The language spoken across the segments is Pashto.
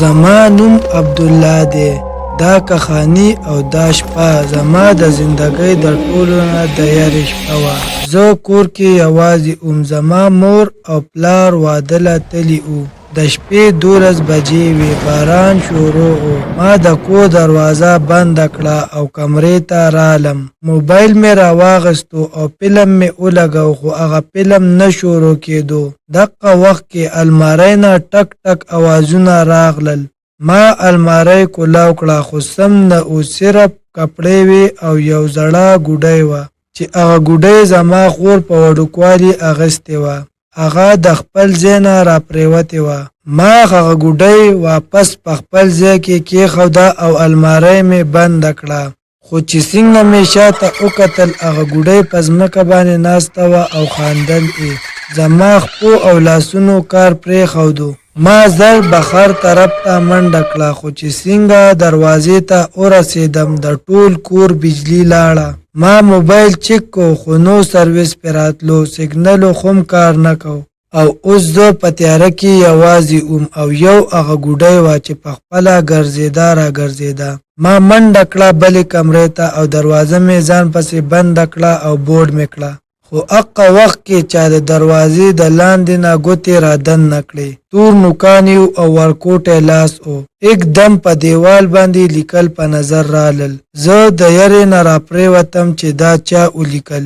زما نوم عبدالله دی. دا کخانی او دا شپه زما د زندګۍ د ټولو نه د یارې شپه وه. زه کور کې یوازې وم. زما مور او پلار واده له تللي وو. د شپې 12 بجې وې. باران شروع و. ما د کور دروازه بنده کړه او کمرې ته رالم. موبایل مې راواغستو او فلم مې ولګاو، خو هغه فلم نه شروع کېدو. دغه وخت کې المارۍ نه ټک ټک اوازونه راغلل. ما المارۍ کولاو کړه، خو سم نه و. صرف کپړې وې او یو زړه ګوډۍ وه چې هغه ګوډۍ زما خور په وړوکوالي اغستې وه. هغه د خپل ځای نه راپرېوتې وه. ما هغه ګوډۍ واپس په خپل ځای کې کېښوده او المارۍ مې بنده کړه. خو چې څنګه مې شاته وکتل، هغه ګوډۍ په ځمکه باندې ناسته وه او خندل یې. زما خپو او لاسونو کار پرېښودو. ما زر بخار طرف ته منډه کړه، خو چې څنګه دروازې ته ورسېدم د ټول کور بجلي لاړه. ما موبایل چک کو، خو نو سرویس پې راتلو. سیګنلو خو کار نه کو او اوس زه په تیاره کې یوازې وم او یو هغه ګوډۍ وه چې په خپله ګرځېده را ګرځېده. ما منډه کړه بلې کمرې ته او دروازه مې ځان پسې بنده کړه او بوډ مې کړه. خو هغه وخت کې چا د دروازې د لاندې نه ګوتې را دننه کړې. تور نوکان او ورکوټی لاس و. एकदम په دیوال باندې لیکل په نظر رالل. زه د یرې نه راپرېوتم چې دا چا ولیکل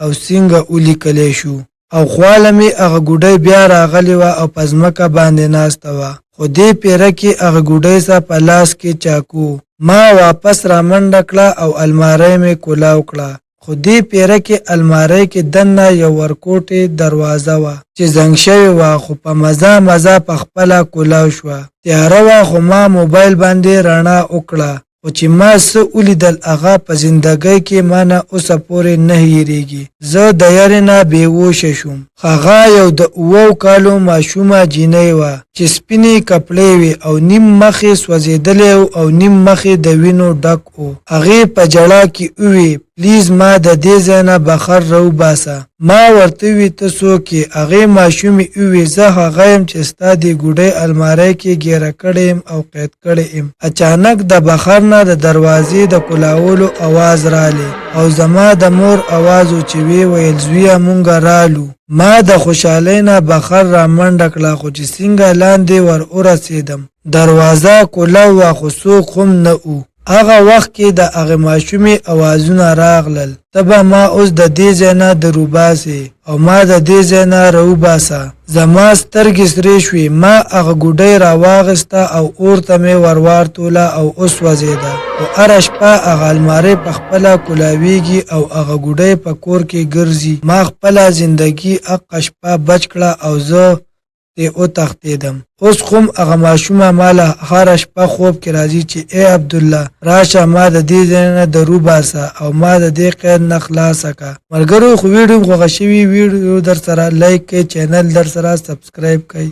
او څنګه ولیکلی شو. او خواله مې هغه ګوډۍ بیا راغلې وه او په ځمکه باندې ناسته وه. خو دې پیره کې هغه ګوډۍ سه په لاس کې چاکو. ما واپس را منډه کړه او المارۍ مې کولاو کړه. خو دې پیره کې المارۍ کې دننه یو ورکوټې دروازه وه چې زنګ شوې وه، خو په مزه په خپله کولاو شوه. تیاره وه، خو ما موبایل باندې رڼا وکړه. خو چې ما څه ولیدل هغه په زندګۍ کې ما نه اوسه پورې نه هېرېږي. زه د یرې نه بېهوشه شوم. هغه یو د 7 کالو ماشومه جینۍ وه چې سپینې کپړې وې او نیم مخ یې سوځېدلی او نیم مخ یې د وینو ډک و. هغې په ژړا کې ووې پلیز ما د دې ځای نه بخر راوباسه. ما ورته ووې ته څوک یې؟ هغې ماشومې ووې زه هغه یم چې ستا د ګوډۍ المارۍ کې ګیره کړی یم او قید کړی یم. اچانک د بخر نه د دروازې د کولاولو اواز رالی او زما د مور اواز و چې ویې ویل زویه مونږ رالو. ما د خوشحالۍ نه بخر را منډه کړه، خو چې څنګه لاندې ور ورسېدم دروازه کولاو وه، خو څوک هم نه و. هغه وخت کې د هغې ماشومې اوازونه راغلل ته به ما اوس د دې ځای نه دروباسې او ما د دې ځای نه راوباسه. زما سترګې سرې شوې. ما هغه ګوډۍ راواغسته او اور ته مې ورواړتوله او وسوځېده. خو هره شپه هغه المارۍ په خپله کولاویږي او هغه ګوډۍ په کور کې ګرځي. ما خپله زندګي هغه شپه بچ کړه او زه ته وتښتېدم. اوس خو هغه ماشومه ماله هره شپه خوب کې راځي چې ای عبدالله راشه ما د دې ځای نه دروباسه او ما د دې قید نه خلاصه که. ملګرو خو ویډیو خوښه شوي ویډیو در سره لایک کړئ، چینل در سره سبسکرایب کړئ.